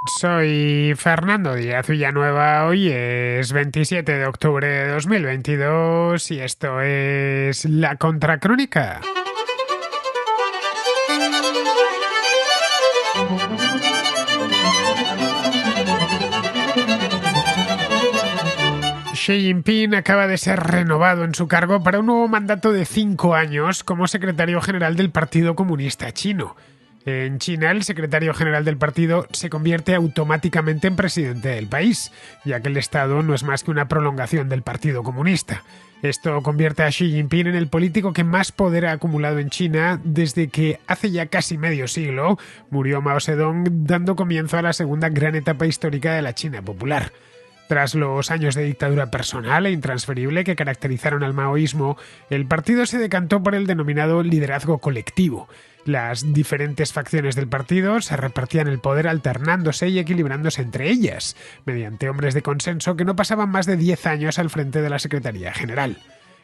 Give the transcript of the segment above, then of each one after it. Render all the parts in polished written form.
Soy Fernando Díaz Villanueva, hoy es 27 de octubre de 2022 y esto es La Contracrónica. Xi Jinping acaba de ser renovado en su cargo para un nuevo mandato de 5 años como secretario general del Partido Comunista Chino. En China, el secretario general del partido se convierte automáticamente en presidente del país, ya que el Estado no es más que una prolongación del Partido Comunista. Esto convierte a Xi Jinping en el político que más poder ha acumulado en China desde que, hace ya casi medio siglo, murió Mao Zedong, dando comienzo a la segunda gran etapa histórica de la China popular. Tras los años de dictadura personal e intransferible que caracterizaron al maoísmo, el partido se decantó por el denominado liderazgo colectivo. Las diferentes facciones del partido se repartían el poder alternándose y equilibrándose entre ellas, mediante hombres de consenso que no pasaban más de 10 años al frente de la Secretaría General.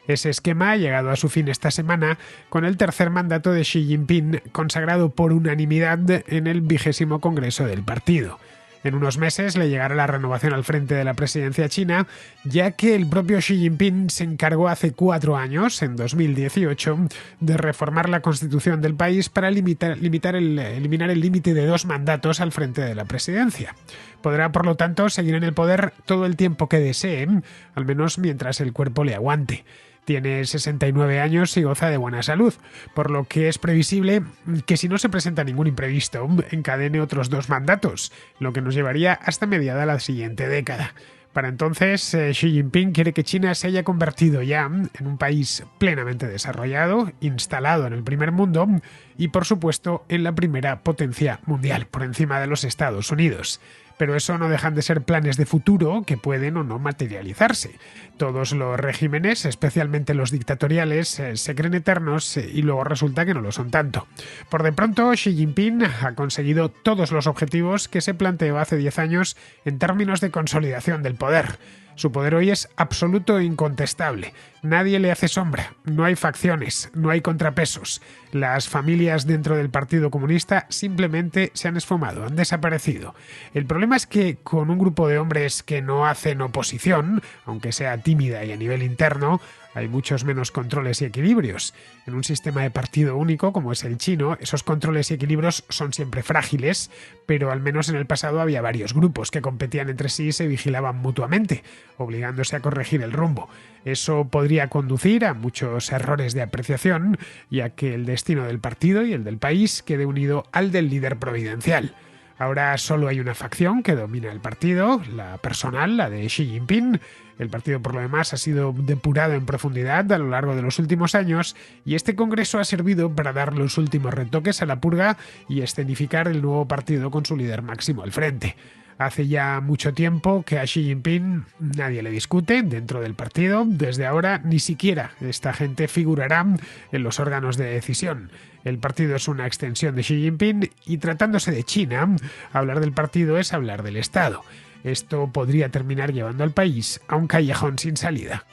Ese esquema ha llegado a su fin esta semana con el tercer mandato de Xi Jinping, consagrado por unanimidad en el 20º Congreso del partido. En unos meses le llegará la renovación al frente de la presidencia china, ya que el propio Xi Jinping se encargó hace 4 años, en 2018, de reformar la constitución del país para eliminar el límite de 2 mandatos al frente de la presidencia. Podrá, por lo tanto, seguir en el poder todo el tiempo que desee, al menos mientras el cuerpo le aguante. Tiene 69 años y goza de buena salud, por lo que es previsible que si no se presenta ningún imprevisto, encadene otros 2 mandatos, lo que nos llevaría hasta mediada la siguiente década. Para entonces, Xi Jinping quiere que China se haya convertido ya en un país plenamente desarrollado, instalado en el primer mundo y, por supuesto, en la primera potencia mundial, por encima de los Estados Unidos. Pero eso no dejan de ser planes de futuro que pueden o no materializarse. Todos los regímenes, especialmente los dictatoriales, se creen eternos y luego resulta que no lo son tanto. Por de pronto, Xi Jinping ha conseguido todos los objetivos que se planteó hace 10 años en términos de consolidación del poder. Su poder hoy es absoluto e incontestable. Nadie le hace sombra. No hay facciones, no hay contrapesos. Las familias dentro del Partido Comunista simplemente se han esfumado, han desaparecido. El problema es que con un grupo de hombres que no hacen oposición, aunque sea tímida y a nivel interno, hay muchos menos controles y equilibrios. En un sistema de partido único como es el chino, esos controles y equilibrios son siempre frágiles, pero al menos en el pasado había varios grupos que competían entre sí y se vigilaban mutuamente, obligándose a corregir el rumbo. Eso podría conducir a muchos errores de apreciación, ya que el destino del partido y el del país quede unido al del líder providencial. Ahora solo hay una facción que domina el partido, la personal, la de Xi Jinping. El partido, por lo demás, ha sido depurado en profundidad a lo largo de los últimos años y este congreso ha servido para dar los últimos retoques a la purga y escenificar el nuevo partido con su líder máximo al frente. Hace ya mucho tiempo que a Xi Jinping nadie le discute dentro del partido. Desde ahora ni siquiera esta gente figurará en los órganos de decisión. El partido es una extensión de Xi Jinping y tratándose de China, hablar del partido es hablar del Estado. Esto podría terminar llevando al país a un callejón sin salida.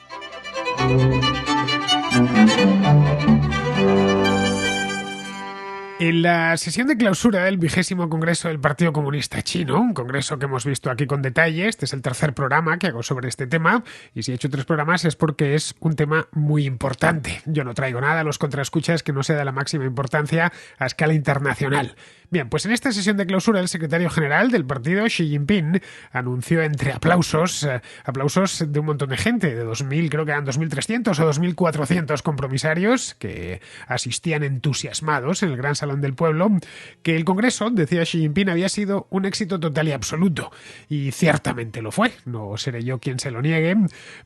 En la sesión de clausura del 20º Congreso del Partido Comunista Chino, un congreso que hemos visto aquí con detalle, este es el tercer programa que hago sobre este tema, y si he hecho 3 programas es porque es un tema muy importante. Yo no traigo nada a los contraescuchas que no sea de la máxima importancia a escala internacional. Bien, pues en esta sesión de clausura el secretario general del partido, Xi Jinping, anunció entre aplausos de un montón de gente, de 2.000, creo que eran 2.300 o 2.400 compromisarios que asistían entusiasmados en el gran salón del pueblo, que el Congreso, decía Xi Jinping, había sido un éxito total y absoluto. Y ciertamente lo fue, no seré yo quien se lo niegue,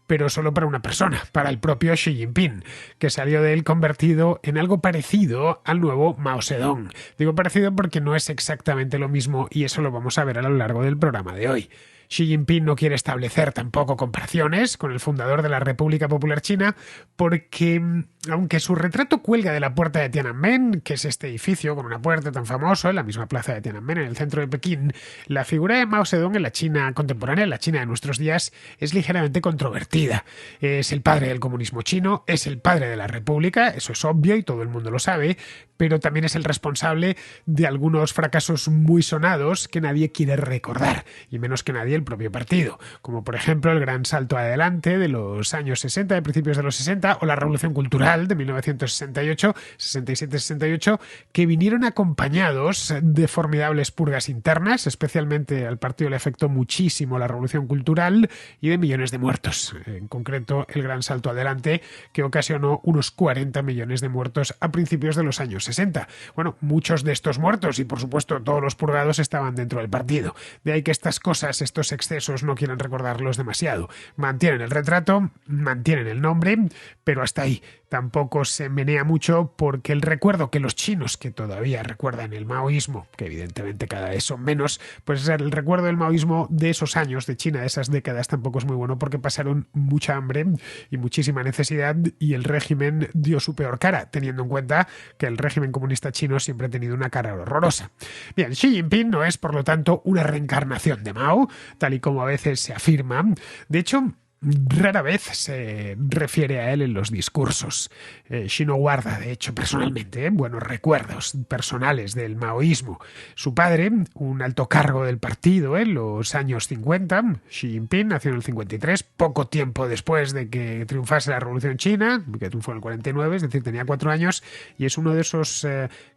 pero solo para una persona, para el propio Xi Jinping, que salió de él convertido en algo parecido al nuevo Mao Zedong. Digo parecido porque no es exactamente lo mismo y eso lo vamos a ver a lo largo del programa de hoy. Xi Jinping no quiere establecer tampoco comparaciones con el fundador de la República Popular China porque, aunque su retrato cuelga de la puerta de Tiananmen, que es este edificio con una puerta tan famoso en la misma plaza de Tiananmen, en el centro de Pekín, la figura de Mao Zedong en la China contemporánea, en la China de nuestros días, es ligeramente controvertida. Es el padre del comunismo chino, es el padre de la República, eso es obvio y todo el mundo lo sabe, pero también es el responsable de algunos fracasos muy sonados que nadie quiere recordar, y menos que nadie el propio partido, como por ejemplo el gran salto adelante de los años 60, de principios de los 60, o la Revolución Cultural de 1968, 67-68, que vinieron acompañados de formidables purgas internas, especialmente al partido le afectó muchísimo la Revolución Cultural, y de millones de muertos, en concreto el gran salto adelante que ocasionó unos 40 millones de muertos a principios de los años 60. Bueno, muchos de estos muertos y por supuesto todos los purgados estaban dentro del partido. De ahí que estas cosas, estos excesos, no quieran recordarlos demasiado. Mantienen el retrato, mantienen el nombre, pero hasta ahí. Tampoco se menea mucho porque el recuerdo que los chinos, que todavía recuerdan el maoísmo, que evidentemente cada vez son menos, pues el recuerdo del maoísmo de esos años de China, de esas décadas, tampoco es muy bueno porque pasaron mucha hambre y muchísima necesidad y el régimen dio su peor cara, teniendo en cuenta que el régimen comunista chino siempre ha tenido una cara horrorosa. Bien, Xi Jinping no es, por lo tanto, una reencarnación de Mao, tal y como a veces se afirma. De hecho, rara vez se refiere a él en los discursos. Xi no guarda, de hecho, personalmente, buenos recuerdos personales del maoísmo. Su padre, un alto cargo del partido en los años 50, Xi Jinping, nació en el 53, poco tiempo después de que triunfase la Revolución China, que triunfó en el 49, es decir, tenía 4 años, y es uno de esos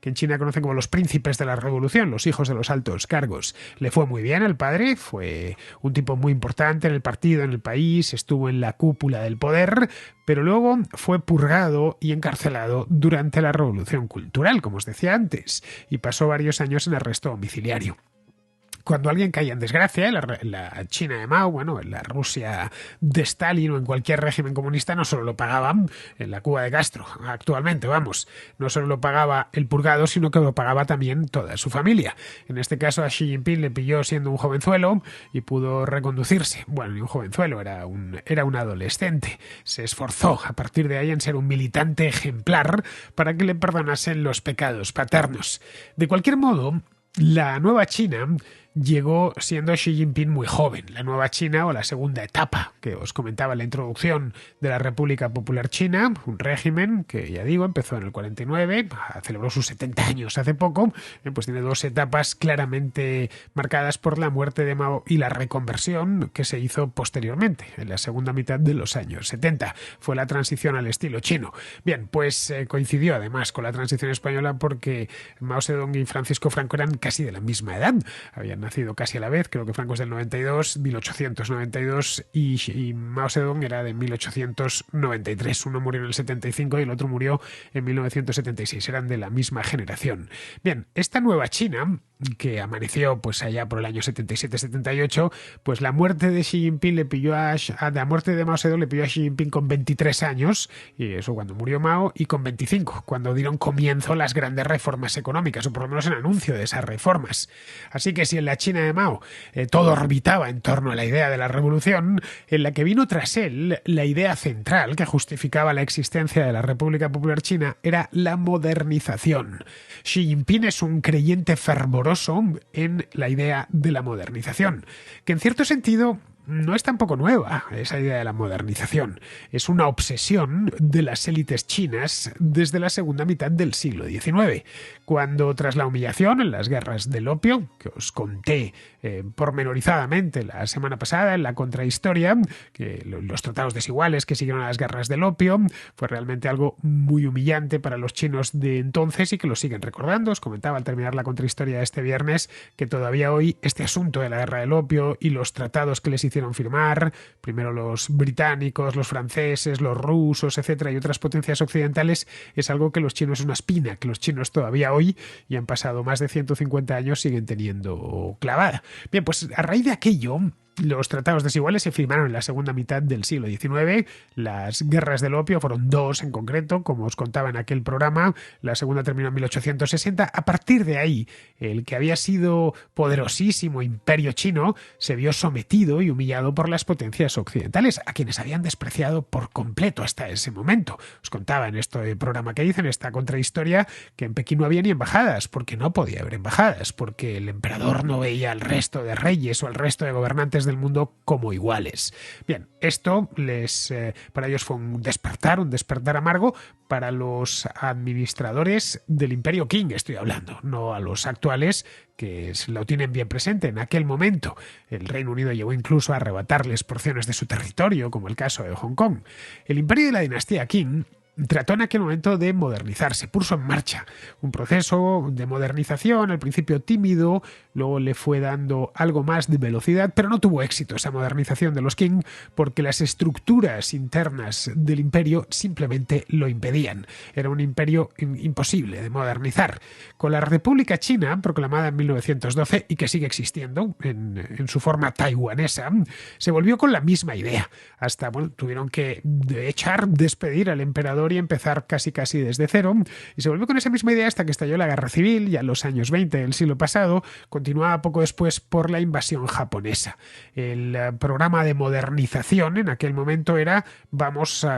que en China conocen como los príncipes de la Revolución, los hijos de los altos cargos. Le fue muy bien al padre, fue un tipo muy importante en el partido, en el país, estuvo en la cúpula del poder, pero luego fue purgado y encarcelado durante la Revolución Cultural, como os decía antes, y pasó varios años en arresto domiciliario. Cuando alguien caía en desgracia, en la China de Mao, bueno, en la Rusia de Stalin o en cualquier régimen comunista, no solo lo pagaban en la Cuba de Castro, actualmente, vamos, no solo lo pagaba el purgado, sino que lo pagaba también toda su familia. En este caso a Xi Jinping le pilló siendo un jovenzuelo y pudo reconducirse. Bueno, ni un jovenzuelo, era un adolescente. Se esforzó a partir de ahí en ser un militante ejemplar para que le perdonasen los pecados paternos. De cualquier modo, la nueva China llegó siendo Xi Jinping muy joven. La nueva China, o la segunda etapa que os comentaba en la introducción de la República Popular China, un régimen que, ya digo, empezó en el 49, celebró sus 70 años hace poco, pues tiene 2 etapas claramente marcadas por la muerte de Mao y la reconversión que se hizo posteriormente, en la segunda mitad de los años 70. Fue la transición al estilo chino. Bien, pues coincidió además con la transición española porque Mao Zedong y Francisco Franco eran casi de la misma edad. Habían nacido casi a la vez, creo que Franco es del 1892, y Mao Zedong era de 1893. Uno murió en el 75 y el otro murió en 1976. Eran de la misma generación. Bien, esta nueva China, que amaneció pues allá por el año 77-78, pues la muerte de Xi Jinping le pilló la muerte de Mao Zedong le pilló a Xi Jinping con 23 años, y eso cuando murió Mao, y con 25, cuando dieron comienzo las grandes reformas económicas, o por lo menos el anuncio de esas reformas. Así que si en la China de Mao todo orbitaba en torno a la idea de la revolución, en la que vino tras él la idea central que justificaba la existencia de la República Popular China era la modernización. Xi Jinping es un creyente fervoroso en la idea de la modernización, que en cierto sentido no es tampoco nueva esa idea de la modernización. Es una obsesión de las élites chinas desde la segunda mitad del siglo XIX, cuando tras la humillación en las guerras del opio, que os conté pormenorizadamente la semana pasada en la contrahistoria, que los tratados desiguales que siguieron a las guerras del opio, fue realmente algo muy humillante para los chinos de entonces y que lo siguen recordando. Os comentaba al terminar la contrahistoria este viernes que todavía hoy este asunto de la guerra del opio y los tratados que les hicieron firmar, primero los británicos, los franceses, los rusos, etcétera, y otras potencias occidentales, es algo que los chinos es una espina, que los chinos todavía hoy, y han pasado más de 150 años, siguen teniendo clavada. Bien, pues a raíz de aquello, los tratados desiguales se firmaron en la segunda mitad del siglo XIX. Las guerras del opio fueron 2 en concreto, como os contaba en aquel programa. La segunda terminó en 1860. A partir de ahí, El que había sido poderosísimo imperio chino se vio sometido y humillado por las potencias occidentales, a quienes habían despreciado por completo hasta ese momento. Os contaba en este programa que hice, en esta contrahistoria, que en Pekín no había ni embajadas, porque no podía haber embajadas, porque el emperador no veía al resto de reyes o al resto de gobernantes del mundo como iguales. Bien, esto para ellos fue un despertar amargo para los administradores del Imperio Qing, estoy hablando, no a los actuales, que lo tienen bien presente. En aquel momento el Reino Unido llegó incluso a arrebatarles porciones de su territorio, como el caso de Hong Kong. El imperio de la dinastía Qing trató en aquel momento de modernizarse, puso en marcha un proceso de modernización, al principio tímido, luego le fue dando algo más de velocidad, pero no tuvo éxito esa modernización de los Qing porque las estructuras internas del imperio simplemente lo impedían. Era un imperio imposible de modernizar. Con la República China, proclamada en 1912 y que sigue existiendo en su forma taiwanesa, se volvió con la misma idea. Hasta, tuvieron que despedir al emperador y empezar casi desde cero, y se volvió con esa misma idea hasta que estalló la Guerra Civil, ya en los años 20 del siglo pasado, continuada poco después por la invasión japonesa. El programa de modernización en aquel momento era,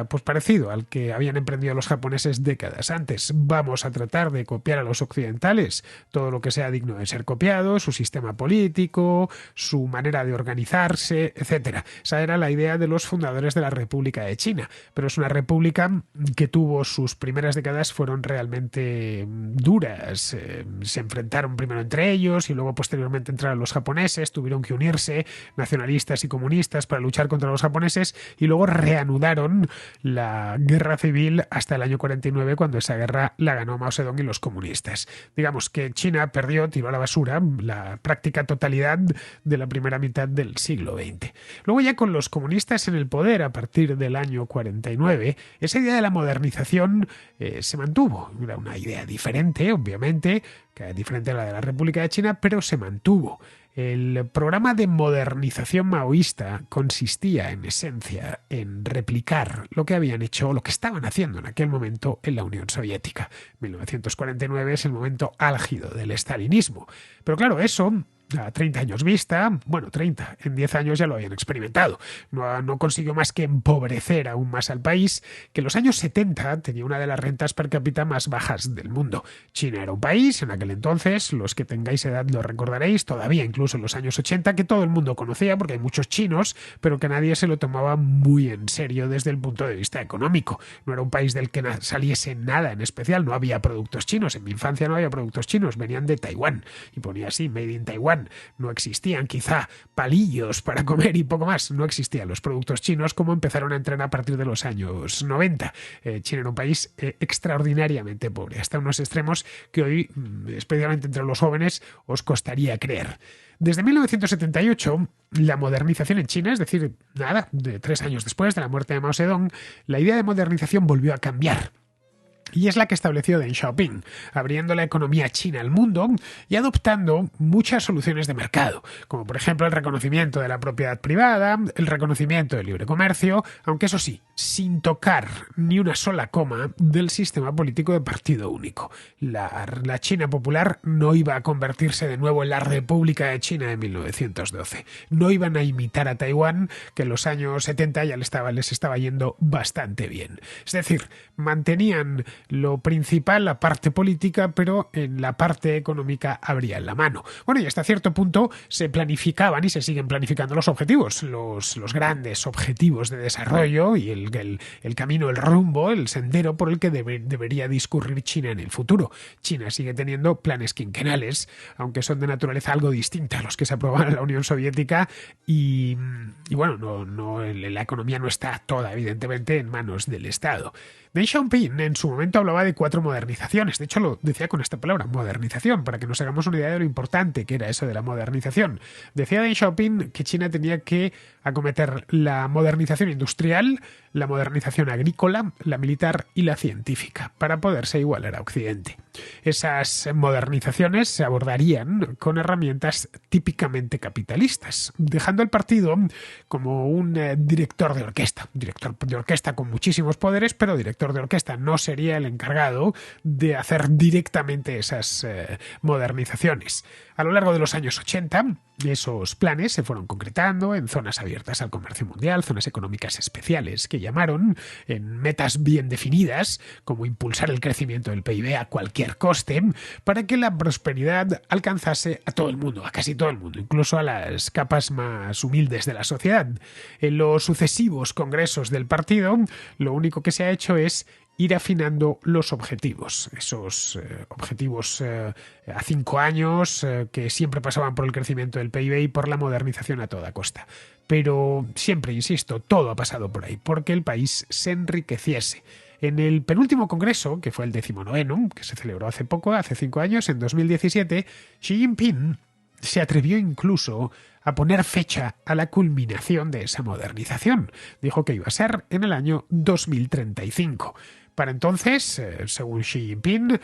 pues parecido al que habían emprendido los japoneses décadas antes. Vamos a tratar de copiar a los occidentales todo lo que sea digno de ser copiado, su sistema político, su manera de organizarse, etcétera. Esa era la idea de los fundadores de la República de China, pero es una república que tuvo sus primeras décadas fueron realmente duras. Se enfrentaron primero entre ellos y luego posteriormente entraron los japoneses, tuvieron que unirse nacionalistas y comunistas para luchar contra los japoneses y luego reanudaron la guerra civil hasta el año 49, cuando esa guerra la ganó Mao Zedong y los comunistas. Digamos que China tiró a la basura la práctica totalidad de la primera mitad del siglo XX. Luego, ya con los comunistas en el poder a partir del año 49, esa idea de la modernización se mantuvo. Era una idea diferente, obviamente, que diferente a la de la República de China, pero se mantuvo. El programa de modernización maoísta consistía, en esencia, en replicar lo que habían hecho, lo que estaban haciendo en aquel momento en la Unión Soviética. 1949 es el momento álgido del estalinismo. Pero claro, eso, a 30 años vista, 30, en 10 años ya lo habían experimentado. No consiguió más que empobrecer aún más al país, que en los años 70 tenía una de las rentas per cápita más bajas del mundo. China era un país, en aquel entonces, los que tengáis edad lo recordaréis, todavía incluso en los años 80, que todo el mundo conocía, porque hay muchos chinos, pero que nadie se lo tomaba muy en serio desde el punto de vista económico. No era un país del que saliese nada en especial, no había productos chinos. En mi infancia no había productos chinos, venían de Taiwán, y ponía así, Made in Taiwan. No existían quizá palillos para comer y poco más. No existían los productos chinos como empezaron a entrar a partir de los años 90. China era un país extraordinariamente pobre, hasta unos extremos que hoy, especialmente entre los jóvenes, os costaría creer. Desde 1978, la modernización en China, es decir, de 3 años después de la muerte de Mao Zedong, la idea de modernización volvió a cambiar. Y es la que estableció Deng Xiaoping, abriendo la economía china al mundo y adoptando muchas soluciones de mercado, como por ejemplo el reconocimiento de la propiedad privada, el reconocimiento del libre comercio, aunque eso sí, sin tocar ni una sola coma del sistema político de partido único. La China popular no iba a convertirse de nuevo en la República de China de 1912. No iban a imitar a Taiwán, que en los años 70 ya les estaba yendo bastante bien. Es decir, mantenían lo principal, la parte política, pero en la parte económica abrían la mano. Y hasta cierto punto se planificaban y se siguen planificando los objetivos, los grandes objetivos de desarrollo y el camino, el rumbo, el sendero por el que debería discurrir China en el futuro. China sigue teniendo planes quinquenales, aunque son de naturaleza algo distinta a los que se aprobaban en la Unión Soviética la economía no está toda, evidentemente, en manos del Estado. Deng Xiaoping en su momento hablaba de 4 modernizaciones. De hecho, lo decía con esta palabra, modernización, para que nos hagamos una idea de lo importante que era eso de la modernización. Decía Deng Xiaoping que China tenía que acometer la modernización industrial, la modernización agrícola, la militar y la científica, para poderse igualar a Occidente. Esas modernizaciones se abordarían con herramientas típicamente capitalistas, dejando al partido como un director de orquesta con muchísimos poderes, pero director director de orquesta, no sería el encargado de hacer directamente esas modernizaciones. A lo largo de los años 80, esos planes se fueron concretando en zonas abiertas al comercio mundial, zonas económicas especiales que llamaron, en metas bien definidas, como impulsar el crecimiento del PIB a cualquier coste, para que la prosperidad alcanzase a todo el mundo, a casi todo el mundo, incluso a las capas más humildes de la sociedad. En los sucesivos congresos del partido, lo único que se ha hecho es ir afinando los objetivos, esos objetivos a 5 años que siempre pasaban por el crecimiento del PIB y por la modernización a toda costa. Pero siempre, insisto, todo ha pasado por ahí, porque el país se enriqueciese. En el penúltimo congreso, que fue el 19º, que se celebró hace poco, hace 5 años, en 2017, Xi Jinping se atrevió incluso a poner fecha a la culminación de esa modernización. Dijo que iba a ser en el año 2035. Para entonces, según Xi Jinping,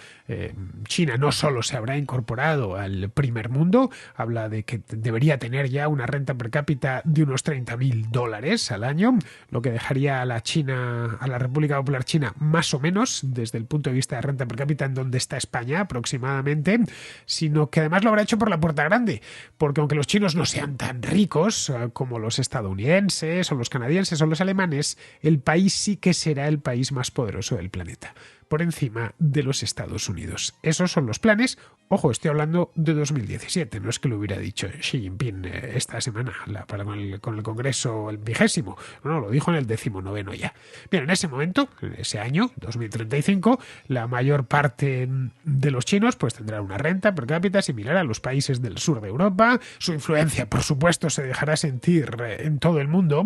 China no solo se habrá incorporado al primer mundo, habla de que debería tener ya una renta per cápita de unos $30.000 al año, lo que dejaría a la República Popular China más o menos desde el punto de vista de renta per cápita en donde está España aproximadamente, sino que además lo habrá hecho por la puerta grande, porque aunque los chinos no sean tan ricos como los estadounidenses o los canadienses o los alemanes, el país sí que será el país más poderoso del planeta, por encima de los Estados Unidos. Esos son los planes. Ojo, estoy hablando de 2017, no es que lo hubiera dicho Xi Jinping esta semana con el Congreso el 20º, no, lo dijo en el 19º ya. Bien, en ese momento, en ese año, 2035, la mayor parte de los chinos pues tendrán una renta per cápita similar a los países del sur de Europa. Su influencia, por supuesto, se dejará sentir en todo el mundo,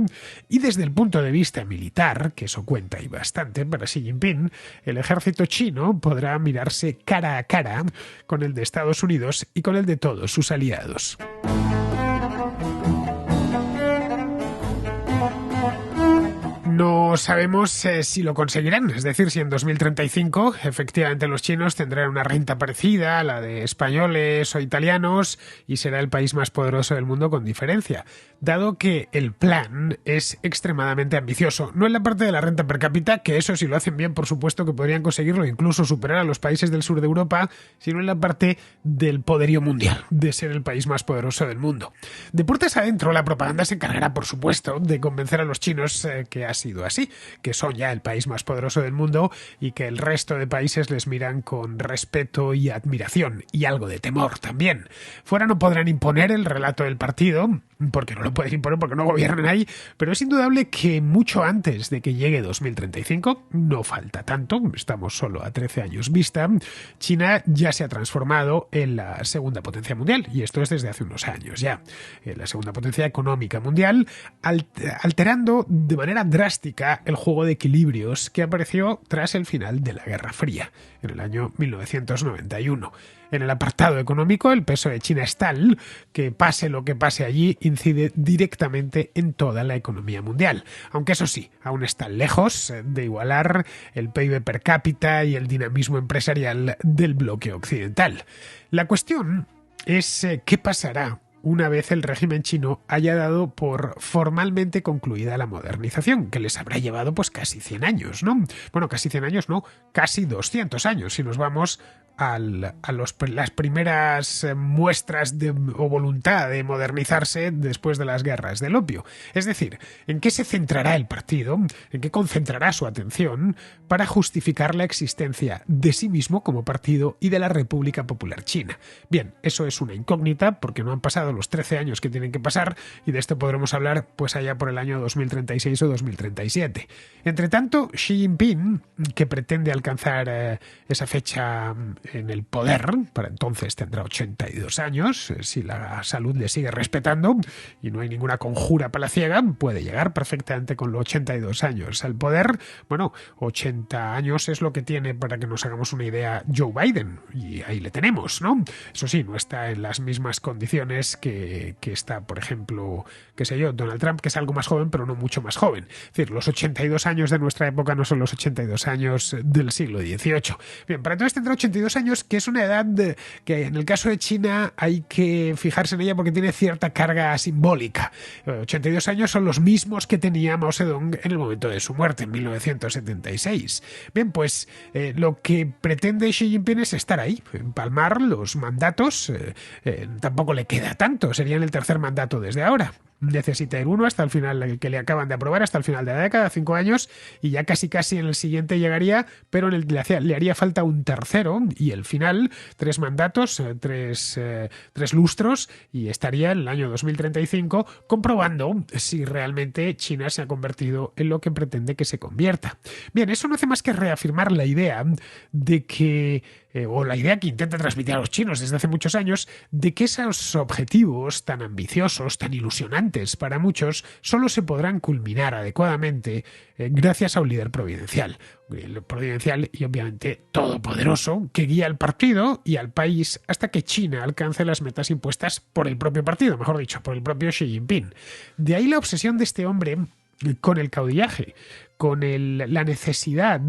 y desde el punto de vista militar, que eso cuenta y bastante para Xi Jinping, el ejército chino podrá mirarse cara a cara con el de Estados Unidos y con el de todos sus aliados. No sabemos si lo conseguirán, es decir, si en 2035 efectivamente los chinos tendrán una renta parecida a la de españoles o italianos y será el país más poderoso del mundo con diferencia, dado que el plan es extremadamente ambicioso. No en la parte de la renta per cápita, que eso si lo hacen bien por supuesto que podrían conseguirlo, incluso superar a los países del sur de Europa, sino en la parte del poderío mundial, de ser el país más poderoso del mundo. De puertas adentro, la propaganda se encargará por supuesto de convencer a los chinos que ha sido así, que son ya el país más poderoso del mundo y que el resto de países les miran con respeto y admiración y algo de temor también. Fuera no podrán imponer el relato del partido, porque no lo pueden imponer porque no gobiernan ahí, pero es indudable que mucho antes de que llegue 2035, no falta tanto, estamos solo a 13 años vista, China ya se ha transformado en la segunda potencia mundial, y esto es desde hace unos años ya, la segunda potencia económica mundial, alterando de manera drástica el juego de equilibrios que apareció tras el final de la Guerra Fría, en el año 1991. En el apartado económico, el peso de China es tal que pase lo que pase allí, incide directamente en toda la economía mundial. Aunque eso sí, aún está lejos de igualar el PIB per cápita y el dinamismo empresarial del bloque occidental. La cuestión es qué pasará una vez el régimen chino haya dado por formalmente concluida la modernización, que les habrá llevado pues casi 100 años, ¿no? Bueno, casi 100 años no, casi 200 años, si nos vamos a las primeras muestras o voluntad de modernizarse después de las guerras del opio. Es decir, ¿en qué se centrará el partido? ¿En qué concentrará su atención para justificar la existencia de sí mismo como partido y de la República Popular China? Bien, eso es una incógnita porque no han pasado los 13 años que tienen que pasar, y de esto podremos hablar pues allá por el año 2036 o 2037. Entre tanto, Xi Jinping, que pretende alcanzar esa fecha en el poder, para entonces tendrá 82 años, si la salud le sigue respetando y no hay ninguna conjura palaciega, puede llegar perfectamente con los 82 años al poder. Bueno, 80 años es lo que tiene, para que nos hagamos una idea, Joe Biden, y ahí le tenemos, ¿no? Eso sí, no está en las mismas condiciones que está, por ejemplo, qué sé yo, Donald Trump, que es algo más joven, pero no mucho más joven. Es decir, los 82 años de nuestra época no son los 82 años del siglo XVIII. Bien, para entonces tendrá 82 82 años, que es una edad que en el caso de China hay que fijarse en ella porque tiene cierta carga simbólica. 82 años son los mismos que tenía Mao Zedong en el momento de su muerte, en 1976. Bien, pues lo que pretende Xi Jinping es estar ahí, empalmar los mandatos. Tampoco le queda tanto, sería en el tercer mandato desde ahora. Necesita ir uno hasta el final, el que le acaban de aprobar, hasta el final de la década, 5 años, y ya casi en el siguiente llegaría, pero en el le haría falta un tercero, y el final, 3 mandatos, 3 lustros, y estaría en el año 2035 comprobando si realmente China se ha convertido en lo que pretende que se convierta. Bien, eso no hace más que reafirmar la idea de que o la idea que intenta transmitir a los chinos desde hace muchos años, de que esos objetivos tan ambiciosos, tan ilusionantes para muchos, solo se podrán culminar adecuadamente gracias a un líder providencial y obviamente todopoderoso, que guía al partido y al país hasta que China alcance las metas impuestas por el propio partido, mejor dicho, por el propio Xi Jinping. De ahí la obsesión de este hombre con el caudillaje, con la necesidad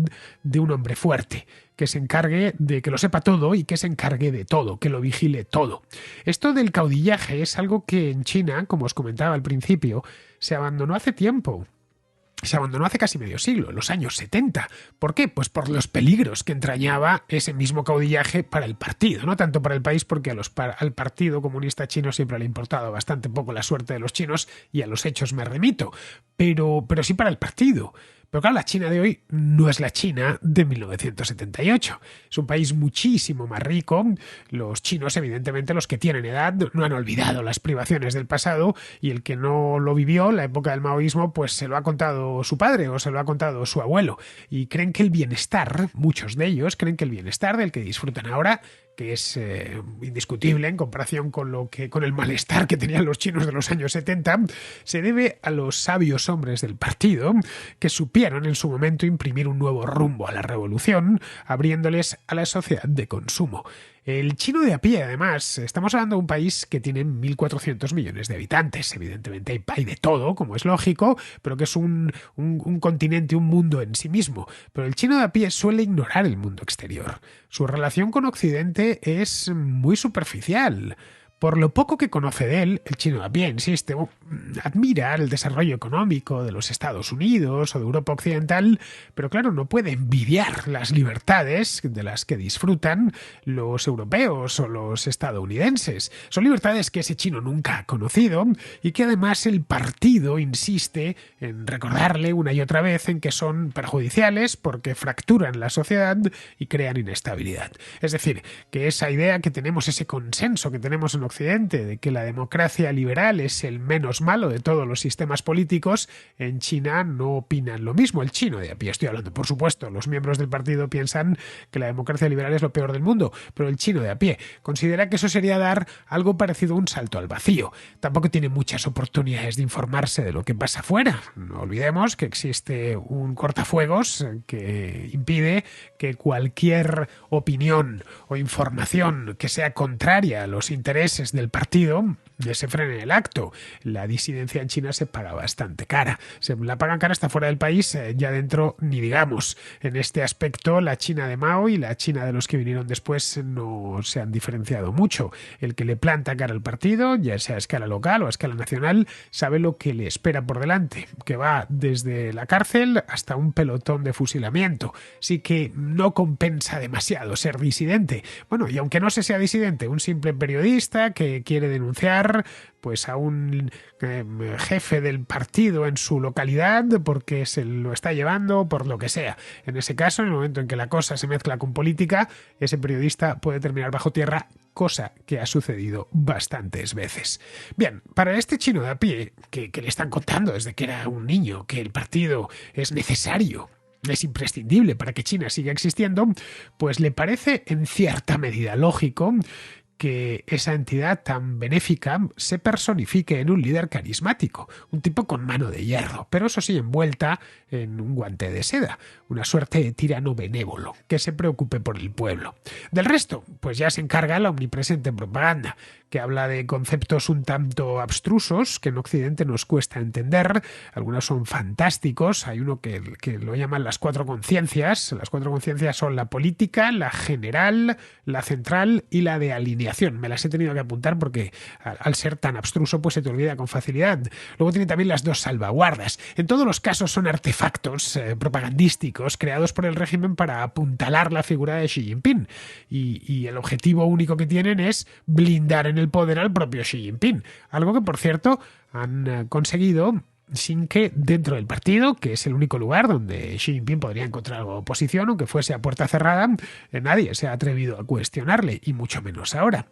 de un hombre fuerte, que se encargue de que lo sepa todo y que se encargue de todo, que lo vigile todo. Esto del caudillaje es algo que en China, como os comentaba al principio, se abandonó hace tiempo. Se abandonó hace casi medio siglo, en los años 70. ¿Por qué? Pues por los peligros que entrañaba ese mismo caudillaje para el partido, no tanto para el país, porque al Partido Comunista Chino siempre le ha importado bastante poco la suerte de los chinos, y a los hechos me remito, pero sí para el partido. Pero claro, la China de hoy no es la China de 1978. Es un país muchísimo más rico. Los chinos, evidentemente, los que tienen edad, no han olvidado las privaciones del pasado, y el que no lo vivió, la época del maoísmo, pues se lo ha contado su padre o se lo ha contado su abuelo. Y creen que el bienestar, muchos de ellos, creen que el bienestar del que disfrutan ahora, que es indiscutible en comparación con el malestar que tenían los chinos de los años 70, se debe a los sabios hombres del partido que supieron en su momento imprimir un nuevo rumbo a la revolución, abriéndoles a la sociedad de consumo. El chino de a pie, además, estamos hablando de un país que tiene 1.400 millones de habitantes. Evidentemente hay de todo, como es lógico, pero que es un continente, un mundo en sí mismo. Pero el chino de a pie suele ignorar el mundo exterior. Su relación con Occidente es muy superficial. Por lo poco que conoce de él, el chino de a pie, insiste, admira el desarrollo económico de los Estados Unidos o de Europa Occidental, pero claro, no puede envidiar las libertades de las que disfrutan los europeos o los estadounidenses. Son libertades que ese chino nunca ha conocido y que además el partido insiste en recordarle una y otra vez en que son perjudiciales porque fracturan la sociedad y crean inestabilidad. Es decir, que esa idea que tenemos, ese consenso que tenemos en Occidente de que la democracia liberal es el menos malo de todos los sistemas políticos, en China no opinan lo mismo. El chino de a pie estoy hablando, por supuesto, los miembros del partido piensan que la democracia liberal es lo peor del mundo, pero el chino de a pie considera que eso sería dar algo parecido a un salto al vacío. Tampoco tiene muchas oportunidades de informarse de lo que pasa afuera. No olvidemos que existe un cortafuegos que impide que cualquier opinión o información que sea contraria a los intereses del partido se frene el acto. La disidencia en China se paga bastante cara. Se la pagan cara hasta fuera del país, ya dentro ni digamos. En este aspecto, la China de Mao y la China de los que vinieron después no se han diferenciado mucho. El que le planta cara al partido, ya sea a escala local o a escala nacional, sabe lo que le espera por delante, que va desde la cárcel hasta un pelotón de fusilamiento. Sí que no compensa demasiado ser disidente. Bueno, y aunque no se sea disidente, un simple periodista que quiere denunciar pues a un jefe del partido en su localidad porque se lo está llevando por lo que sea. En ese caso, en el momento en que la cosa se mezcla con política, ese periodista puede terminar bajo tierra, cosa que ha sucedido bastantes veces. Bien, para este chino de a pie, que le están contando desde que era un niño que el partido es necesario, es imprescindible para que China siga existiendo, pues le parece en cierta medida lógico que esa entidad tan benéfica se personifique en un líder carismático, un tipo con mano de hierro, pero eso sí envuelta en un guante de seda, una suerte de tirano benévolo, que se preocupe por el pueblo. Del resto, pues ya se encarga la omnipresente propaganda, que habla de conceptos un tanto abstrusos que en Occidente nos cuesta entender. Algunos son fantásticos. Hay uno que lo llaman las cuatro conciencias. Las cuatro conciencias son la política, la general, la central y la de alineación. Me las he tenido que apuntar porque al ser tan abstruso pues se te olvida con facilidad. Luego tiene también las dos salvaguardas. En todos los casos son artefactos propagandísticos creados por el régimen para apuntalar la figura de Xi Jinping. Y el objetivo único que tienen es blindar en el poder al propio Xi Jinping. Algo que, por cierto, han conseguido sin que dentro del partido, que es el único lugar donde Xi Jinping podría encontrar oposición, aunque fuese a puerta cerrada, nadie se ha atrevido a cuestionarle, y mucho menos ahora.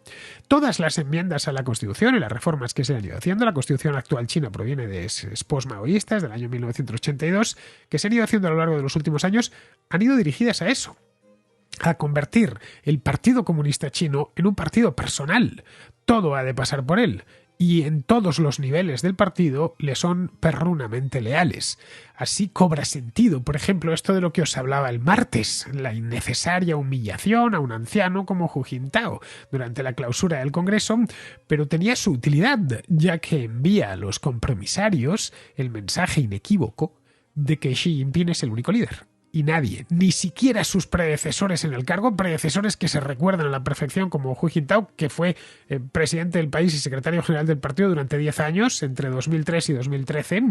Todas las enmiendas a la Constitución y las reformas que se han ido haciendo, la Constitución actual china proviene de posmaoístas del año 1982, que se han ido haciendo a lo largo de los últimos años, han ido dirigidas a eso, a convertir el Partido Comunista Chino en un partido personal. Todo ha de pasar por él. Y en todos los niveles del partido le son perrunamente leales. Así cobra sentido, por ejemplo, esto de lo que os hablaba el martes, la innecesaria humillación a un anciano como Hu Jintao durante la clausura del Congreso, pero tenía su utilidad, ya que envía a los compromisarios el mensaje inequívoco de que Xi Jinping es el único líder. Y nadie, ni siquiera sus predecesores en el cargo, predecesores que se recuerdan a la perfección como Hu Jintao, que fue presidente del país y secretario general del partido durante 10 años, entre 2003 y 2013,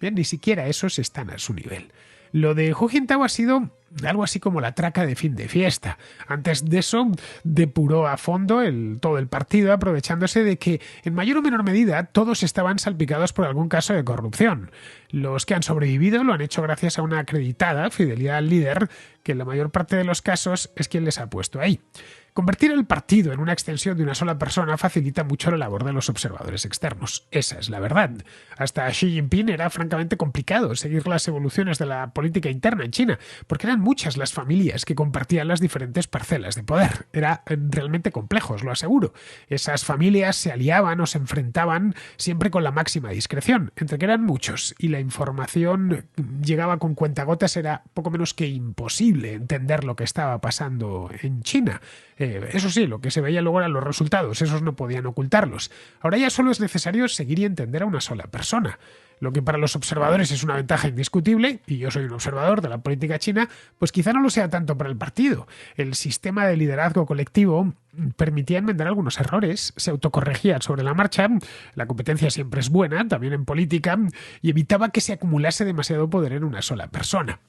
bien, ni siquiera esos están a su nivel. Lo de Hu Jintao ha sido algo así como la traca de fin de fiesta. Antes de eso, depuró a fondo todo el partido, aprovechándose de que, en mayor o menor medida, todos estaban salpicados por algún caso de corrupción. Los que han sobrevivido lo han hecho gracias a una acreditada fidelidad al líder, que en la mayor parte de los casos es quien les ha puesto ahí. Convertir el partido en una extensión de una sola persona facilita mucho la labor de los observadores externos. Esa es la verdad. Hasta Xi Jinping era francamente complicado seguir las evoluciones de la política interna en China, porque eran muchas las familias que compartían las diferentes parcelas de poder. Era realmente complejo, os lo aseguro. Esas familias se aliaban o se enfrentaban siempre con la máxima discreción. Entre que eran muchos y la información llegaba con cuentagotas, era poco menos que imposible entender lo que estaba pasando en China. Eso sí, lo que se veía luego eran los resultados, esos no podían ocultarlos. Ahora ya solo es necesario seguir y entender a una sola persona. Lo que para los observadores es una ventaja indiscutible, y yo soy un observador de la política china, pues quizá no lo sea tanto para el partido. El sistema de liderazgo colectivo permitía enmendar algunos errores, se autocorregía sobre la marcha, la competencia siempre es buena, también en política, y evitaba que se acumulase demasiado poder en una sola persona.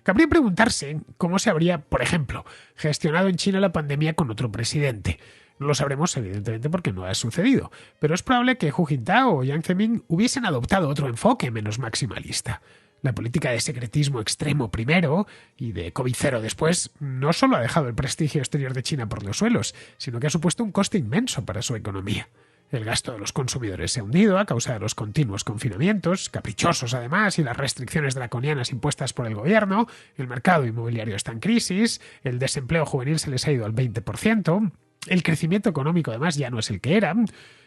Cabría preguntarse cómo se habría, por ejemplo, gestionado en China la pandemia con otro presidente. No lo sabremos, evidentemente, porque no ha sucedido, pero es probable que Hu Jintao o Jiang Zemin hubiesen adoptado otro enfoque menos maximalista. La política de secretismo extremo primero y de COVID-0 después no solo ha dejado el prestigio exterior de China por los suelos, sino que ha supuesto un coste inmenso para su economía. El gasto de los consumidores se ha hundido a causa de los continuos confinamientos, caprichosos además, y las restricciones draconianas impuestas por el gobierno. El mercado inmobiliario está en crisis, el desempleo juvenil se les ha ido al 20%, el crecimiento económico además ya no es el que era.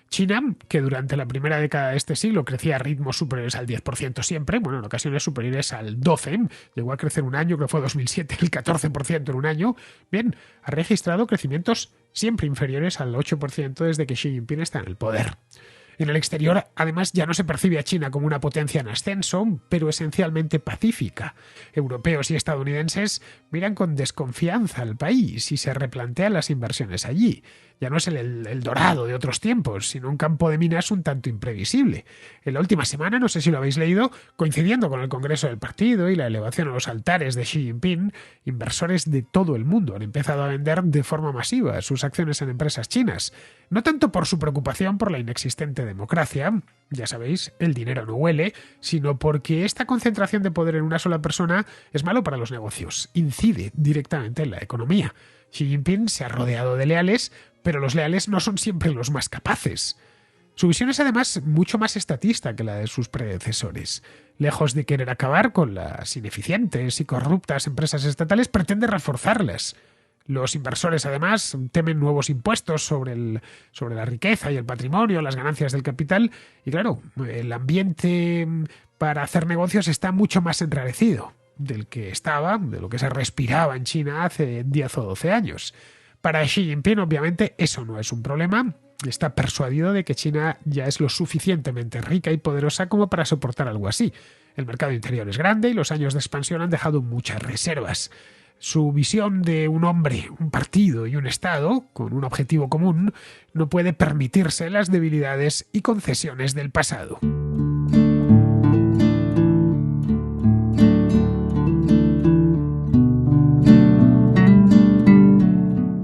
China, que durante la primera década de este siglo crecía a ritmos superiores al 10% siempre, bueno, en ocasiones superiores al 12%, llegó a crecer un año, que fue 2007, el 14% en un año, bien, ha registrado crecimientos siempre inferiores al 8% desde que Xi Jinping está en el poder. En el exterior, además, ya no se percibe a China como una potencia en ascenso, pero esencialmente pacífica. Europeos y estadounidenses miran con desconfianza al país y se replantean las inversiones allí. Ya no es el dorado de otros tiempos, sino un campo de minas un tanto imprevisible. En la última semana, no sé si lo habéis leído, coincidiendo con el Congreso del Partido y la elevación a los altares de Xi Jinping, inversores de todo el mundo han empezado a vender de forma masiva sus acciones en empresas chinas. No tanto por su preocupación por la inexistente democracia, ya sabéis, el dinero no huele, sino porque esta concentración de poder en una sola persona es malo para los negocios, incide directamente en la economía. Xi Jinping se ha rodeado de leales, pero los leales no son siempre los más capaces. Su visión es además mucho más estatista que la de sus predecesores. Lejos de querer acabar con las ineficientes y corruptas empresas estatales, pretende reforzarlas. Los inversores, además, temen nuevos impuestos sobre la riqueza y el patrimonio, las ganancias del capital. Y claro, el ambiente para hacer negocios está mucho más enrarecido del que estaba, de lo que se respiraba en China hace 10 o 12 años. Para Xi Jinping, obviamente, eso no es un problema. está persuadido de que China ya es lo suficientemente rica y poderosa como para soportar algo así. El mercado interior es grande y los años de expansión han dejado muchas reservas. Su visión de un hombre, un partido y un Estado, con un objetivo común, no puede permitirse las debilidades y concesiones del pasado.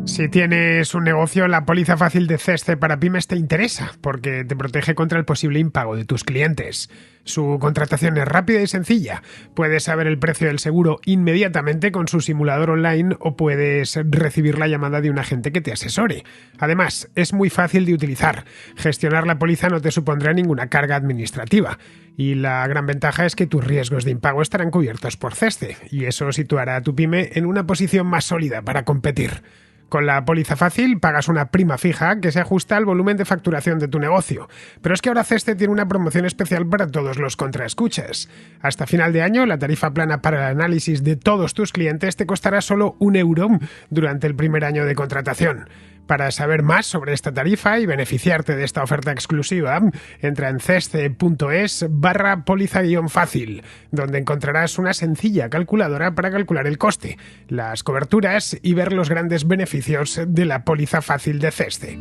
Si tienes un negocio, la póliza fácil de CESCE para pymes te interesa porque te protege contra el posible impago de tus clientes. Su contratación es rápida y sencilla. Puedes saber el precio del seguro inmediatamente con su simulador online o puedes recibir la llamada de un agente que te asesore. Además, es muy fácil de utilizar. Gestionar la póliza no te supondrá ninguna carga administrativa. Y la gran ventaja es que tus riesgos de impago estarán cubiertos por CESCE y eso situará a tu pyme en una posición más sólida para competir. Con la póliza fácil pagas una prima fija que se ajusta al volumen de facturación de tu negocio. Pero es que ahora Ceste tiene una promoción especial para todos los contraescuchas. Hasta final de año, la tarifa plana para el análisis de todos tus clientes te costará solo €1 durante el primer año de contratación. Para saber más sobre esta tarifa y beneficiarte de esta oferta exclusiva, entra en ceste.es/póliza-fácil, donde encontrarás una sencilla calculadora para calcular el coste, las coberturas y ver los grandes beneficios de la póliza fácil de Ceste.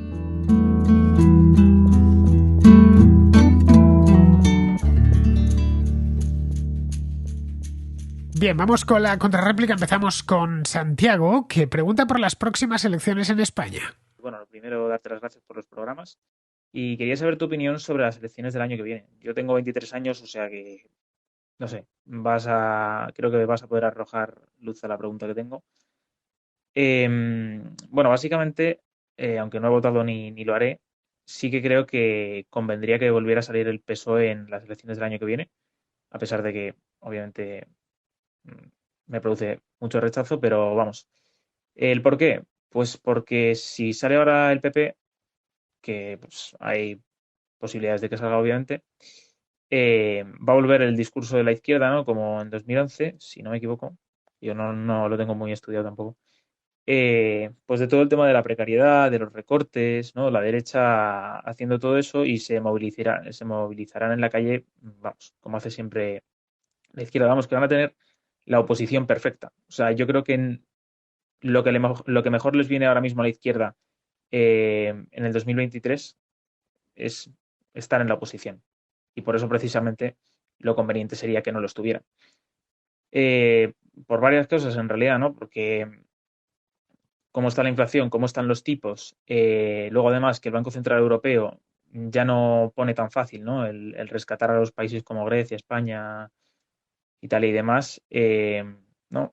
Bien, vamos con la contrarréplica. Empezamos con Santiago, que pregunta por las próximas elecciones en España. Bueno, lo primero, darte las gracias por los programas. Y quería saber tu opinión sobre las elecciones del año que viene. Yo tengo 23 años, o sea que, no sé, creo que vas a poder arrojar luz a la pregunta que tengo. Bueno, básicamente, aunque no he votado ni lo haré, sí que creo que convendría que volviera a salir el PSOE en las elecciones del año que viene, a pesar de que, obviamente, mm, me produce mucho rechazo, pero vamos. ¿El por qué? Pues porque si sale ahora el PP, que pues, hay posibilidades de que salga, obviamente, va a volver el discurso de la izquierda, ¿no? Como en 2011, si no me equivoco. Yo no lo tengo muy estudiado tampoco. Pues de todo el tema de la precariedad, de los recortes, ¿no? La derecha haciendo todo eso y se movilizarán en la calle, vamos, como hace siempre la izquierda, vamos, que van a tener la oposición perfecta. O sea, yo creo que lo que mejor les viene ahora mismo a la izquierda en el 2023 es estar en la oposición. Y por eso precisamente lo conveniente sería que no lo estuviera. Eh, por varias cosas en realidad, ¿no? Porque cómo está la inflación, cómo están los tipos, luego además que el Banco Central Europeo ya no pone tan fácil, ¿no? El rescatar a los países como Grecia, España, Italia y demás, ¿no?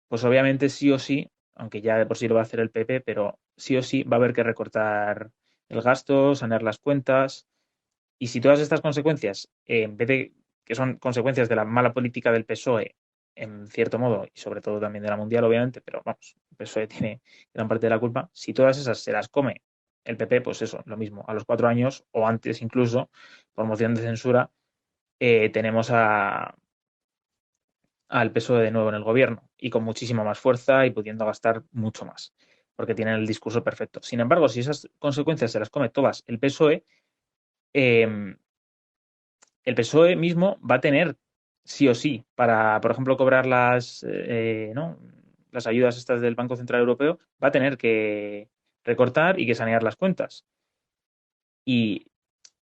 Pues obviamente sí o sí, aunque ya de por sí lo va a hacer el PP, pero sí o sí va a haber que recortar el gasto, sanear las cuentas. Y si todas estas consecuencias, en vez de que son consecuencias de la mala política del PSOE, en cierto modo, y sobre todo también de la Mundial, obviamente, pero vamos, el PSOE tiene gran parte de la culpa, si todas esas se las come el PP, pues eso, lo mismo, a los 4 años o antes incluso, por moción de censura, tenemos al PSOE de nuevo en el gobierno y con muchísima más fuerza y pudiendo gastar mucho más, porque tienen el discurso perfecto. Sin embargo, si esas consecuencias se las come todas el PSOE, eh, el PSOE mismo va a tener sí o sí para, por ejemplo, cobrar ¿no? las ayudas estas del Banco Central Europeo, va a tener que recortar y que sanear las cuentas. Y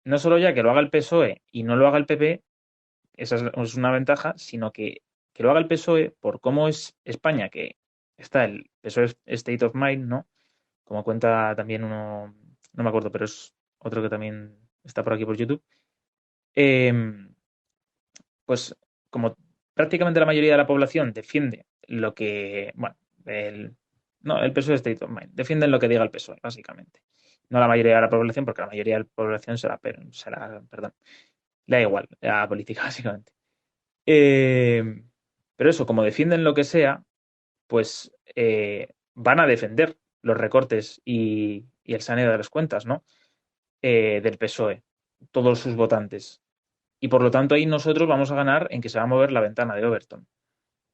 no solo ya que lo haga el PSOE y no lo haga el PP, esa es una ventaja, sino que lo haga el PSOE por cómo es España, que está el PSOE State of Mind, ¿no? Como cuenta también uno, no me acuerdo, pero es otro que también está por aquí por YouTube. Eh, pues como prácticamente la mayoría de la población defiende lo que, bueno, no, el PSOE State of Mind, defienden lo que diga el PSOE, básicamente. No la mayoría de la población, porque la mayoría de la población perdón, le da igual la política, básicamente. Eh, pero eso, como defienden lo que sea, pues van a defender los recortes y el saneo de las cuentas, ¿no? Del PSOE, todos sus votantes. Y por lo tanto ahí nosotros vamos a ganar en que se va a mover la ventana de Overton.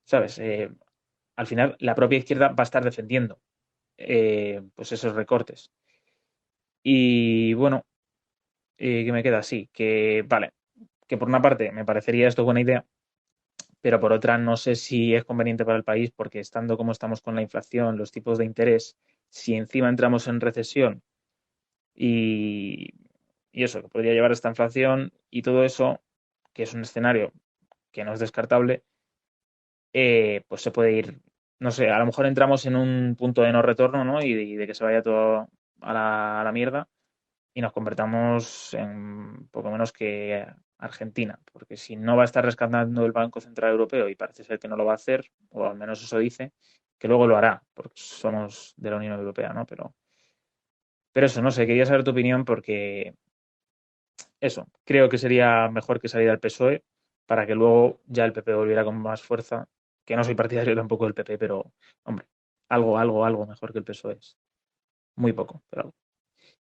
¿Sabes? Al final la propia izquierda va a estar defendiendo pues esos recortes. Y bueno, que me queda así, que vale, que por una parte me parecería esto buena idea, pero por otra no sé si es conveniente para el país porque estando como estamos con la inflación, los tipos de interés, si encima entramos en recesión y, y eso, que podría llevar a esta inflación y todo eso, que es un escenario que no es descartable, pues se puede ir, no sé, a lo mejor entramos en un punto de no retorno, ¿no? Y de que se vaya todo a la mierda y nos convertamos en poco menos que Argentina, porque si no va a estar rescatando el Banco Central Europeo y parece ser que no lo va a hacer, o al menos eso dice, que luego lo hará, porque somos de la Unión Europea, ¿no? Pero eso, no sé, quería saber tu opinión porque eso, creo que sería mejor que saliera el PSOE para que luego ya el PP volviera con más fuerza, que no soy partidario tampoco del PP, pero hombre, algo mejor que el PSOE es. Muy poco, pero algo.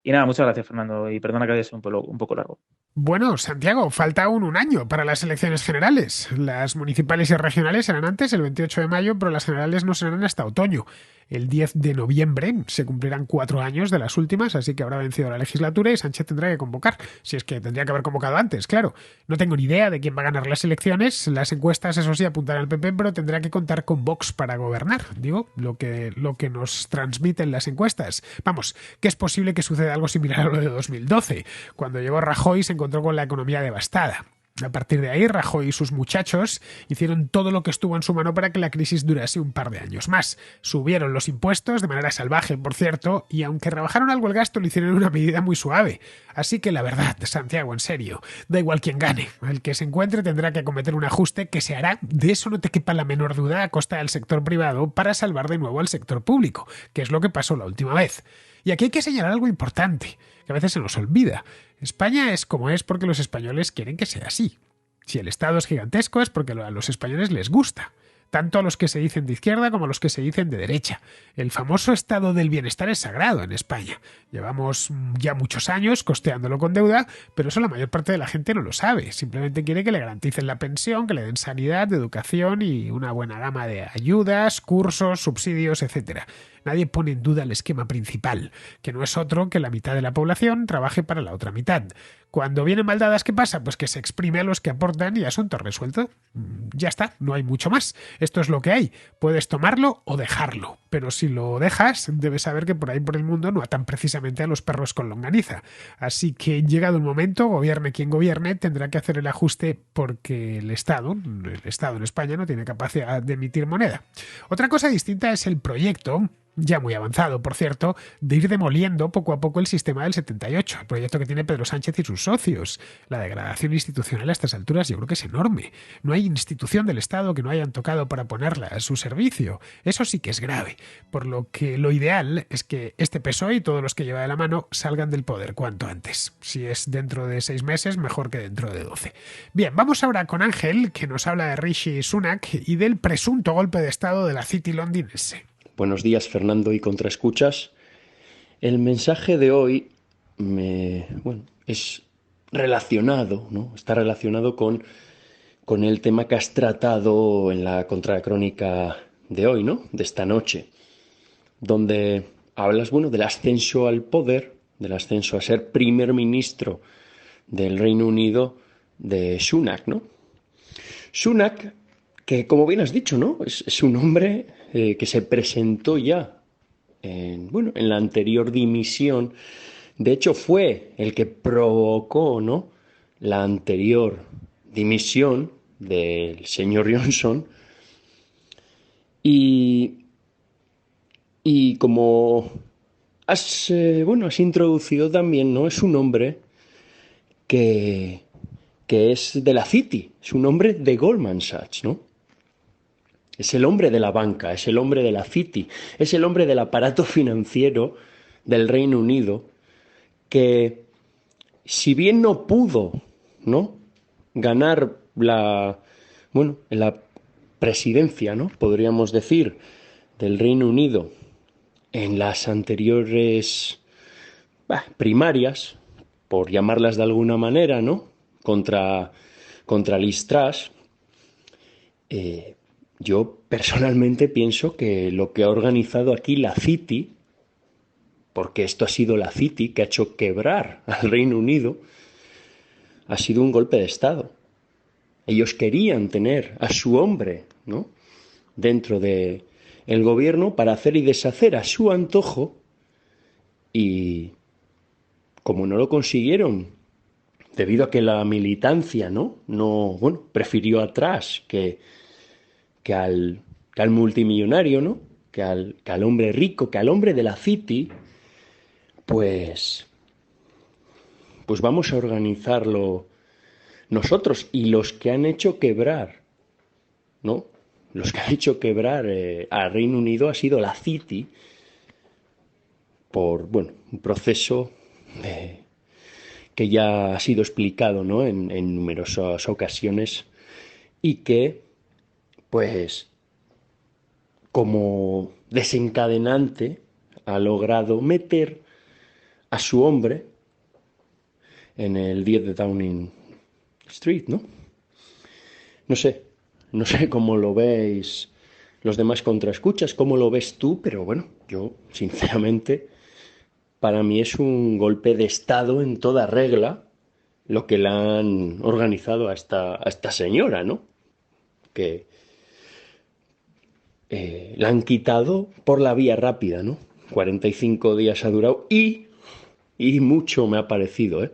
Y nada, muchas gracias, Fernando, y perdona que haya sido un poco largo. Bueno, Santiago, falta aún un año para las elecciones generales. Las municipales y regionales serán antes, el 28 de mayo, pero las generales no serán hasta otoño. El 10 de noviembre se cumplirán 4 años de las últimas, así que habrá vencido la legislatura y Sánchez tendrá que convocar. Si es que tendría que haber convocado antes, claro. No tengo ni idea de quién va a ganar las elecciones. Las encuestas, eso sí, apuntan al PP, pero tendrá que contar con Vox para gobernar. Digo, lo que nos transmiten las encuestas. Vamos, que es posible que suceda algo similar a lo de 2012. Cuando llegó Rajoy se encontró con la economía devastada. A partir de ahí, Rajoy y sus muchachos hicieron todo lo que estuvo en su mano para que la crisis durase un par de años más. Subieron los impuestos de manera salvaje, por cierto, y aunque rebajaron algo el gasto, lo hicieron en una medida muy suave. Así que la verdad, Santiago, en serio, da igual quién gane. El que se encuentre tendrá que acometer un ajuste que se hará, de eso no te quepa la menor duda, a costa del sector privado para salvar de nuevo al sector público, que es lo que pasó la última vez. Y aquí hay que señalar algo importante, que a veces se nos olvida. España es como es porque los españoles quieren que sea así. Si el Estado es gigantesco es porque a los españoles les gusta, tanto a los que se dicen de izquierda como a los que se dicen de derecha. El famoso estado del bienestar es sagrado en España. Llevamos ya muchos años costeándolo con deuda, pero eso la mayor parte de la gente no lo sabe. Simplemente quiere que le garanticen la pensión, que le den sanidad, educación y una buena gama de ayudas, cursos, subsidios, etcétera. Nadie pone en duda el esquema principal, que no es otro que la mitad de la población trabaje para la otra mitad. Cuando vienen mal dadas, ¿qué pasa? Pues que se exprime a los que aportan y asunto resuelto. Ya está, no hay mucho más. Esto es lo que hay. Puedes tomarlo o dejarlo, pero si lo dejas, debes saber que por ahí por el mundo no atan precisamente a los perros con longaniza. Así que llegado el momento, gobierne quien gobierne, tendrá que hacer el ajuste porque el Estado en España no tiene capacidad de emitir moneda. Otra cosa distinta es el proyecto, ya muy avanzado, por cierto, de ir demoliendo poco a poco el sistema del 78, el proyecto que tiene Pedro Sánchez y sus socios. La degradación institucional a estas alturas yo creo que es enorme. No hay institución del Estado que no hayan tocado para ponerla a su servicio. Eso sí que es grave, por lo que lo ideal es que este PSOE y todos los que lleva de la mano salgan del poder cuanto antes. Si es dentro de 6 meses, mejor que dentro de 12. Bien, vamos ahora con Ángel, que nos habla de Rishi Sunak y del presunto golpe de Estado de la City londinense. Buenos días, Fernando y Contraescuchas. El mensaje de hoy es relacionado, ¿no? Está relacionado con el tema que has tratado en la contracrónica de hoy, ¿no? De esta noche, donde hablas, del ascenso al poder, del ascenso a ser primer ministro del Reino Unido de Sunak, ¿no? Sunak, que como bien has dicho, ¿no? Es un hombre que se presentó ya en la anterior dimisión. De hecho, fue el que provocó, ¿no?, la anterior dimisión del señor Johnson. Y, y como has introducido también, ¿no? Es un hombre que, que es de la City, es un hombre de Goldman Sachs, ¿no? Es el hombre de la banca, es el hombre de la City, es el hombre del aparato financiero del Reino Unido que, si bien no pudo, ¿no?, ganar la presidencia, ¿no?, podríamos decir, del Reino Unido en las anteriores primarias, por llamarlas de alguna manera, ¿no?, contra Liz Truss, yo personalmente pienso que lo que ha organizado aquí la City porque esto ha sido la City que ha hecho quebrar al Reino Unido, ha sido un golpe de Estado. Ellos querían tener a su hombre, ¿no?, dentro del gobierno para hacer y deshacer a su antojo, y como no lo consiguieron, debido a que la militancia prefirió atrás que al multimillonario, ¿no?, que al hombre rico, que al hombre de la City, pues vamos a organizarlo nosotros. Y los que han hecho quebrar, ¿no?, los que han hecho quebrar al Reino Unido ha sido la City, por un proceso que ya ha sido explicado, ¿no?, en numerosas ocasiones, y que, pues, como desencadenante, ha logrado meter a su hombre en el 10 de Downing Street, ¿no? No sé cómo lo veis los demás contraescuchas, cómo lo ves tú, pero bueno, yo, sinceramente, para mí es un golpe de Estado en toda regla lo que le han organizado a esta señora, ¿no?, que la han quitado por la vía rápida, ¿no? 45 días ha durado y mucho me ha parecido, ¿eh?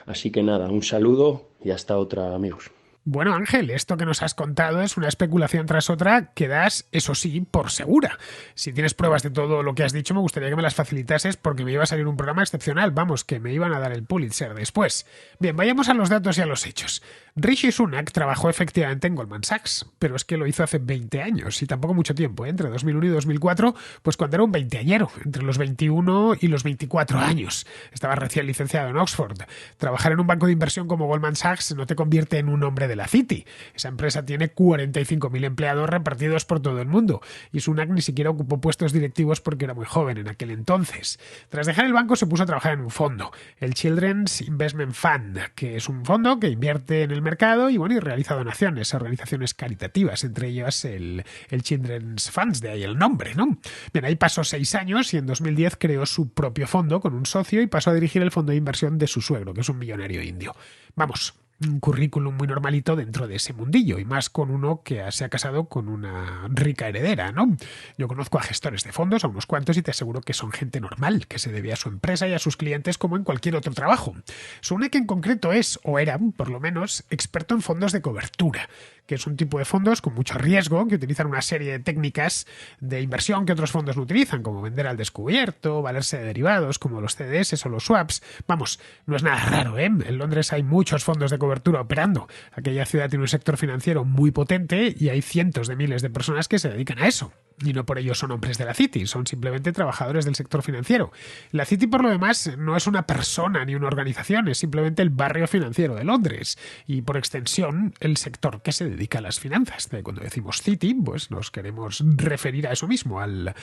Así que nada, un saludo y hasta otra, amigos. Bueno, Ángel, esto que nos has contado es una especulación tras otra que das, eso sí, por segura. Si tienes pruebas de todo lo que has dicho, me gustaría que me las facilitases porque me iba a salir un programa excepcional. Vamos, que me iban a dar el Pulitzer después. Bien, vayamos a los datos y a los hechos. Rishi Sunak trabajó efectivamente en Goldman Sachs, pero es que lo hizo hace 20 años y tampoco mucho tiempo, ¿eh? Entre 2001 y 2004, pues cuando era un veinteañero, entre los 21 y los 24 años. Estaba recién licenciado en Oxford. Trabajar en un banco de inversión como Goldman Sachs no te convierte en un hombre de la City. Esa empresa tiene 45.000 empleados repartidos por todo el mundo y Sunak ni siquiera ocupó puestos directivos porque era muy joven en aquel entonces. Tras dejar el banco se puso a trabajar en un fondo, el Children's Investment Fund, que es un fondo que invierte en el mercado y realiza donaciones a organizaciones caritativas, entre ellas el Children's Funds, de ahí el nombre, ¿no? Bien, ahí pasó 6 años y en 2010 creó su propio fondo con un socio y pasó a dirigir el fondo de inversión de su suegro, que es un millonario indio. Vamos, un currículum muy normalito dentro de ese mundillo, y más con uno que se ha casado con una rica heredera, ¿no? Yo conozco a gestores de fondos, a unos cuantos, y te aseguro que son gente normal, que se debe a su empresa y a sus clientes como en cualquier otro trabajo. Sunak en concreto es, o era, por lo menos, experto en fondos de cobertura, que es un tipo de fondos con mucho riesgo que utilizan una serie de técnicas de inversión que otros fondos no utilizan, como vender al descubierto, valerse de derivados como los CDS o los swaps. Vamos, no es nada raro, ¿eh? En Londres hay muchos fondos de cobertura operando. Aquella ciudad tiene un sector financiero muy potente y hay cientos de miles de personas que se dedican a eso. Y no por ello son hombres de la City, son simplemente trabajadores del sector financiero. La City, por lo demás, no es una persona ni una organización, es simplemente el barrio financiero de Londres y, por extensión, el sector que se dedica a las finanzas. Cuando decimos City, pues nos queremos referir a eso mismo, al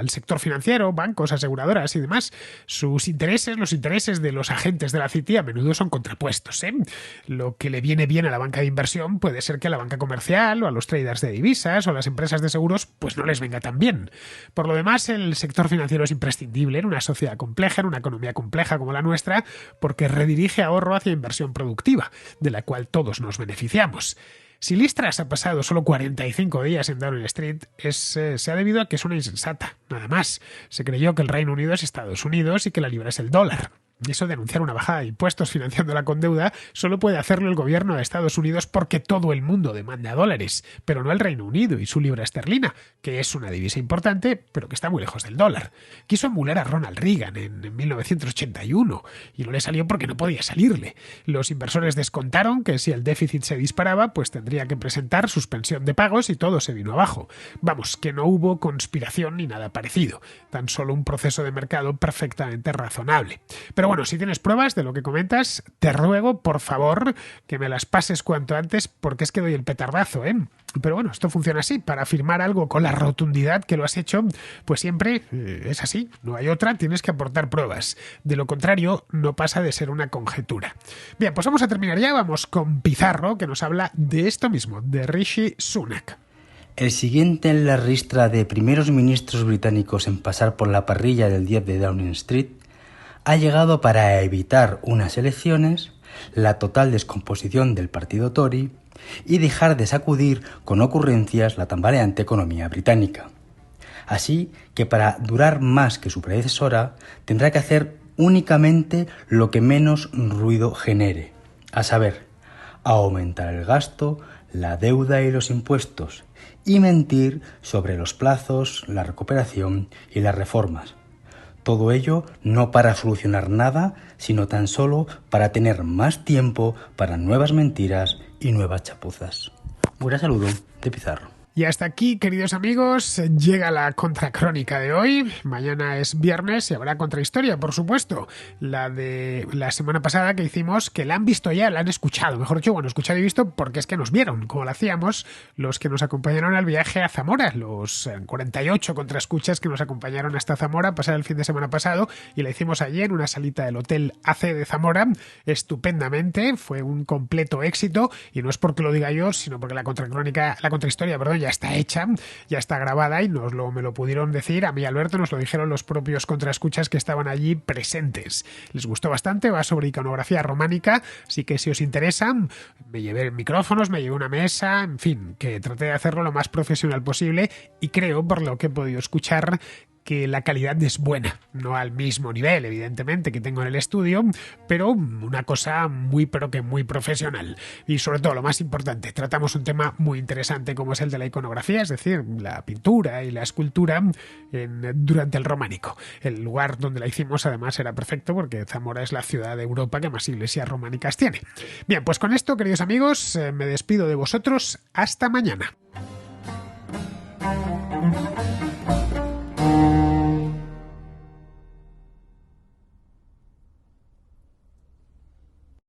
sector financiero, bancos, aseguradoras y demás. Sus intereses, los intereses de los agentes de la City, a menudo son contrapuestos, ¿eh? Lo que le viene bien a la banca de inversión puede ser que a la banca comercial o a los traders de divisas o a las empresas de seguros pues no les venga tan bien. Por lo demás, el sector financiero es imprescindible en una sociedad compleja, en una economía compleja como la nuestra, porque redirige ahorro hacia inversión productiva, de la cual todos nos beneficiamos. Si Liz Truss ha pasado solo 45 días en Downing Street, se ha debido a que es una insensata, nada más. Se creyó que el Reino Unido es Estados Unidos y que la libra es el dólar. Y eso de anunciar una bajada de impuestos financiándola con deuda solo puede hacerlo el gobierno de Estados Unidos porque todo el mundo demanda dólares, pero no el Reino Unido y su libra esterlina, que es una divisa importante, pero que está muy lejos del dólar. Quiso emular a Ronald Reagan en 1981 y no le salió porque no podía salirle. Los inversores descontaron que si el déficit se disparaba, pues tendría que presentar suspensión de pagos y todo se vino abajo. Vamos, que no hubo conspiración ni nada parecido, tan solo un proceso de mercado perfectamente razonable. Pero bueno, si tienes pruebas de lo que comentas, te ruego, por favor, que me las pases cuanto antes, porque es que doy el petardazo, ¿eh? Pero bueno, esto funciona así. Para afirmar algo con la rotundidad que lo has hecho, pues siempre es así. No hay otra, tienes que aportar pruebas. De lo contrario, no pasa de ser una conjetura. Bien, pues vamos a terminar ya. Vamos con Pizarro, que nos habla de esto mismo, de Rishi Sunak. El siguiente en la ristra de primeros ministros británicos en pasar por la parrilla del 10 de Downing Street ha llegado para evitar unas elecciones, la total descomposición del partido Tory y dejar de sacudir con ocurrencias la tambaleante economía británica. Así que para durar más que su predecesora tendrá que hacer únicamente lo que menos ruido genere, a saber, aumentar el gasto, la deuda y los impuestos, y mentir sobre los plazos, la recuperación y las reformas. Todo ello no para solucionar nada, sino tan solo para tener más tiempo para nuevas mentiras y nuevas chapuzas. Un gran saludo de Pizarro. Y hasta aquí, queridos amigos, llega la contracrónica de hoy. Mañana es viernes y habrá contrahistoria, por supuesto. La de la semana pasada que hicimos, que la han visto ya, la han escuchado. Mejor dicho, bueno, escuchado y visto porque es que nos vieron, como lo hacíamos los que nos acompañaron al viaje a Zamora, los 48 contraescuchas que nos acompañaron hasta Zamora a pasar el fin de semana pasado, y la hicimos allí en una salita del Hotel AC de Zamora, estupendamente. Fue un completo éxito, y no es porque lo diga yo, sino porque la contrahistoria, ya está hecha, ya está grabada, y me lo pudieron decir a mí, Alberto, nos lo dijeron los propios contraescuchas que estaban allí presentes. Les gustó bastante, va sobre iconografía románica, así que si os interesa, me llevé micrófonos, me llevé una mesa, en fin, que traté de hacerlo lo más profesional posible, y creo, por lo que he podido escuchar, que la calidad es buena, no al mismo nivel, evidentemente, que tengo en el estudio, pero una cosa muy, pero que muy profesional. Y sobre todo, lo más importante, tratamos un tema muy interesante como es el de la iconografía, es decir, la pintura y la escultura durante el románico. El lugar donde la hicimos, además, era perfecto porque Zamora es la ciudad de Europa que más iglesias románicas tiene. Bien, pues con esto, queridos amigos, me despido de vosotros. Hasta mañana.